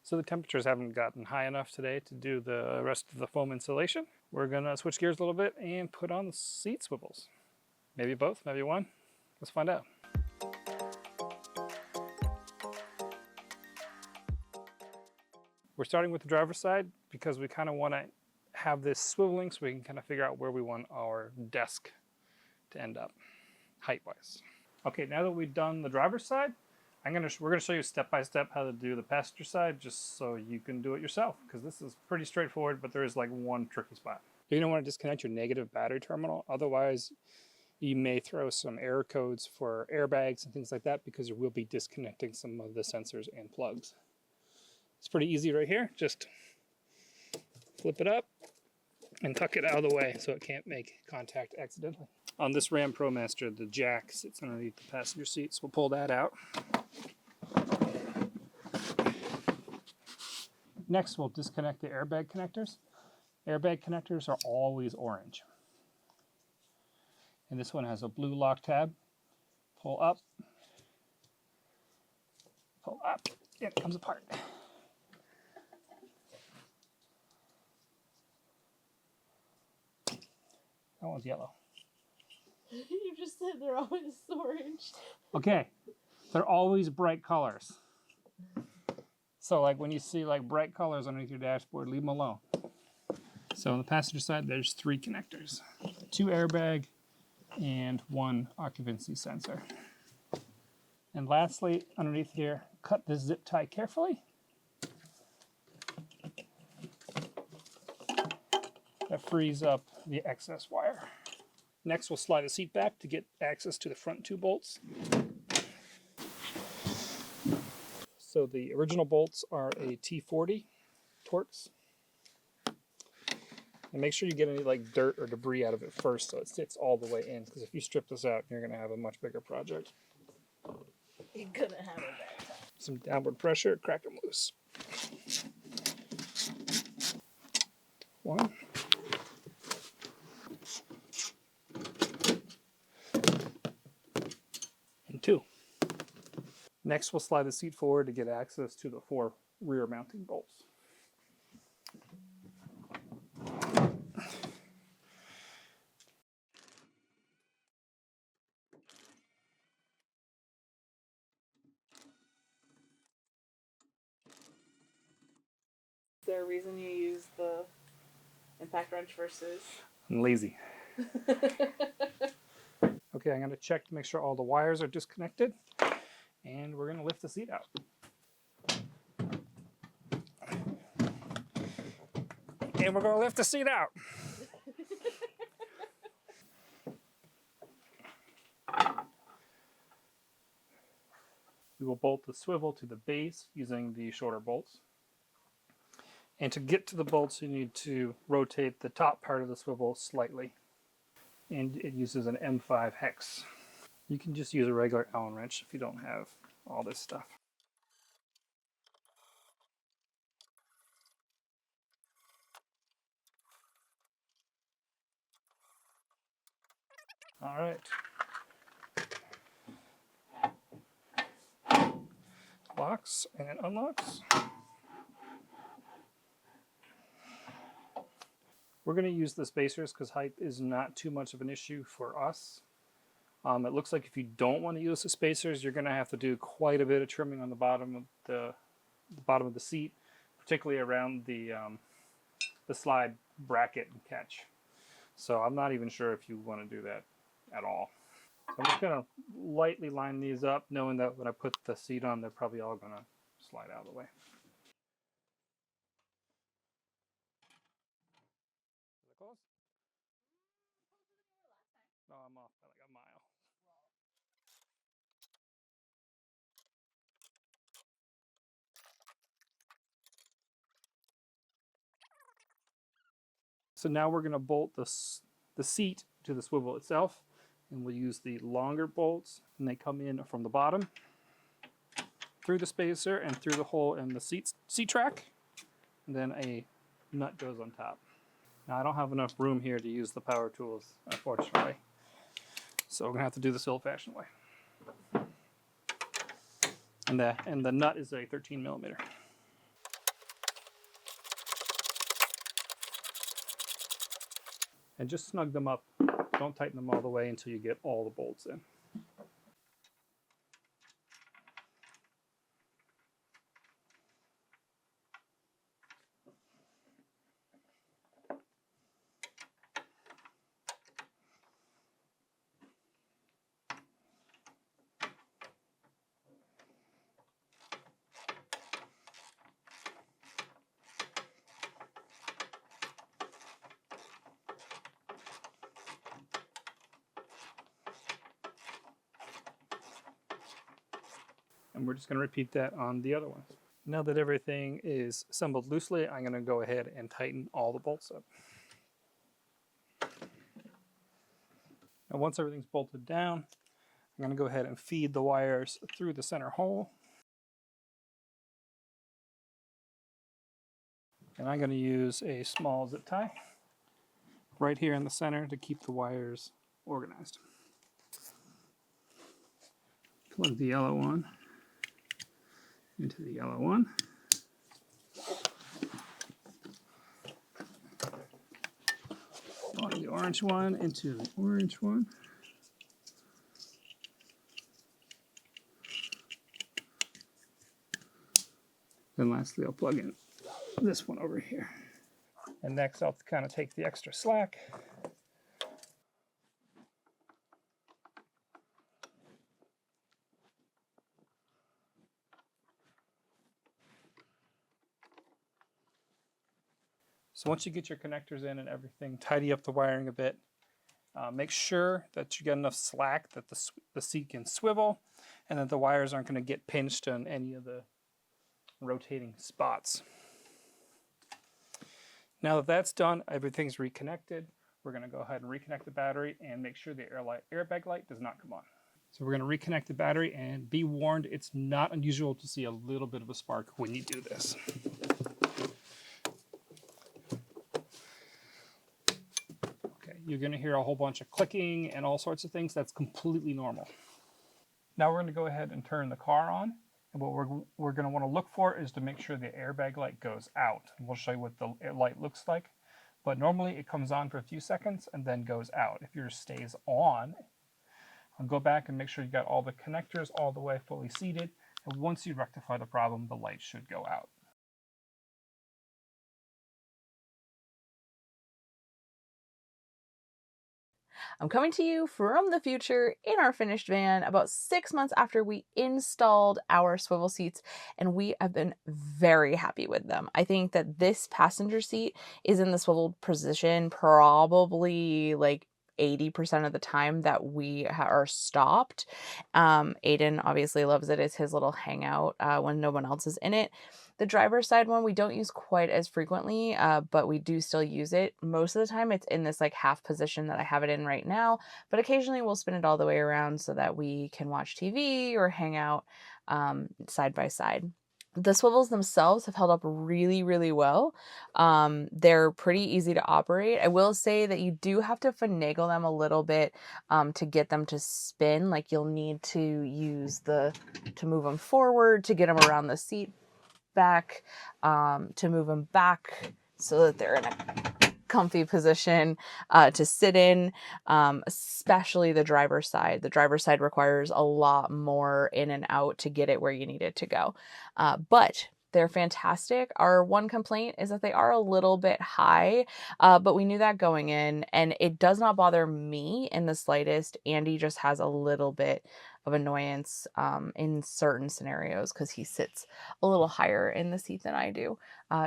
So the temperatures haven't gotten high enough today to do the rest of the foam insulation. We're gonna switch gears a little bit and put on the seat swivels. Maybe both, maybe one. Let's find out. We're starting with the driver's side because we kind of want to have this swiveling so we can kind of figure out where we want our desk to end up, height-wise. Okay, now that we've done the driver's side, we're gonna show you step by step how to do the passenger side, just so you can do it yourself, because this is pretty straightforward, but there is like one tricky spot. You're gonna want to disconnect your negative battery terminal, otherwise you may throw some error codes for airbags and things like that, because you will be disconnecting some of the sensors and plugs. It's pretty easy right here. Just flip it up and tuck it out of the way so it can't make contact accidentally. On this Ram Promaster, the jack sits underneath the passenger seat, so we'll pull that out. Next, we'll disconnect the airbag connectors. Airbag connectors are always orange. And this one has a blue lock tab. Pull up, and it comes apart. That one's yellow. You just said they're always orange. Okay, they're always bright colors. So like when you see like bright colors underneath your dashboard, leave them alone. So on the passenger side, there's 3 connectors. 2 airbag and 1 occupancy sensor. And lastly, underneath here, cut this zip tie carefully. That frees up the excess wire. Next, we'll slide the seat back to get access to the front 2 bolts. So the original bolts are a T40 Torx. And make sure you get any like dirt or debris out of it first so it sits all the way in, because if you strip this out, you're going to have a much bigger project. You're gonna have a bad time. Some downward pressure, crack them loose. 1. And 2. Next, we'll slide the seat forward to get access to the 4 rear mounting bolts. Is there a reason you use the impact wrench versus? I'm lazy. Okay, I'm going to check to make sure all the wires are disconnected, and we're going to lift the seat out. And we're going to lift the seat out. We will bolt the swivel to the base using the shorter bolts. And to get to the bolts, you need to rotate the top part of the swivel slightly. And it uses an M5 hex. You can just use a regular Allen wrench if you don't have all this stuff. All right. Locks and it unlocks. We're going to use the spacers because height is not too much of an issue for us. It looks like if you don't want to use the spacers, you're going to have to do quite a bit of trimming on the bottom of the seat, particularly around the slide bracket and catch. So I'm not even sure if you want to do that at all. So I'm just going to lightly line these up, knowing that when I put the seat on, they're probably all going to slide out of the way. Is it close? No, I'm off by like a mile. So now we're going to bolt the seat to the swivel itself, and we'll use the longer bolts, and they come in from the bottom through the spacer and through the hole in the seat track, and then a nut goes on top. Now I don't have enough room here to use the power tools, unfortunately, so we're going to have to do this old-fashioned way. And the nut is a 13 millimeter. and just snug them up. Don't tighten them all the way until you get all the bolts in. And we're just going to repeat that on the other ones. Now that everything is assembled loosely, I'm going to go ahead and tighten all the bolts up. Now once everything's bolted down, I'm going to go ahead and feed the wires through the center hole. And I'm going to use a small zip tie right here in the center to keep the wires organized. Plug the yellow one into the yellow one. Plug the orange one into the orange one. Then lastly, I'll plug in this one over here. And next I'll kind of take the extra slack. So once you get your connectors in and everything, tidy up the wiring a bit. Make sure that you get enough slack that the seat can swivel and that the wires aren't going to get pinched on any of the rotating spots. Now that that's done, everything's reconnected. We're going to go ahead and reconnect the battery and make sure the airbag light does not come on. So we're going to reconnect the battery, and be warned, it's not unusual to see a little bit of a spark when you do this. You're going to hear a whole bunch of clicking and all sorts of things. That's completely normal. Now we're going to go ahead and turn the car on. And what we're going to want to look for is to make sure the airbag light goes out. And we'll show you what the light looks like. But normally it comes on for a few seconds and then goes out. If yours stays on, I'll go back and make sure you got all the connectors all the way fully seated. And once you rectify the problem, the light should go out. I'm coming to you from the future in our finished van about 6 months after we installed our swivel seats, and we have been very happy with them. I think that this passenger seat is in the swiveled position probably like 80% of the time that we are stopped. Aiden obviously loves it. It's his little hangout when no one else is in it. The driver's side one we don't use quite as frequently, but we do still use it. Most of the time it's in this like half position that I have it in right now, but occasionally we'll spin it all the way around so that we can watch TV or hang out side by side. The swivels themselves have held up really, really well. They're pretty easy to operate. I will say that you do have to finagle them a little bit to get them to spin. Like you'll need to use to move them forward, to get them around the seat back, to move them back so that they're in a comfy position to sit in, especially the driver's side. The driver's side requires a lot more in and out to get it where you need it to go. But they're fantastic. Our one complaint is that they are a little bit high, but we knew that going in, and it does not bother me in the slightest. Andy just has a little bit of annoyance in certain scenarios because he sits a little higher in the seat than I do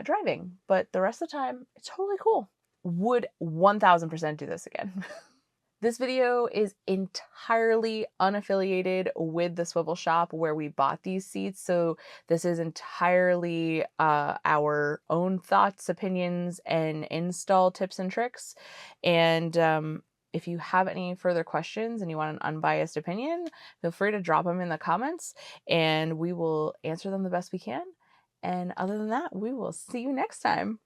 driving. But the rest of the time, it's totally cool. Would 1000% do this again. This video is entirely unaffiliated with the swivel shop where we bought these seats. So this is entirely our own thoughts, opinions, and install tips and tricks. And if you have any further questions and you want an unbiased opinion, feel free to drop them in the comments and we will answer them the best we can. And other than that, we will see you next time.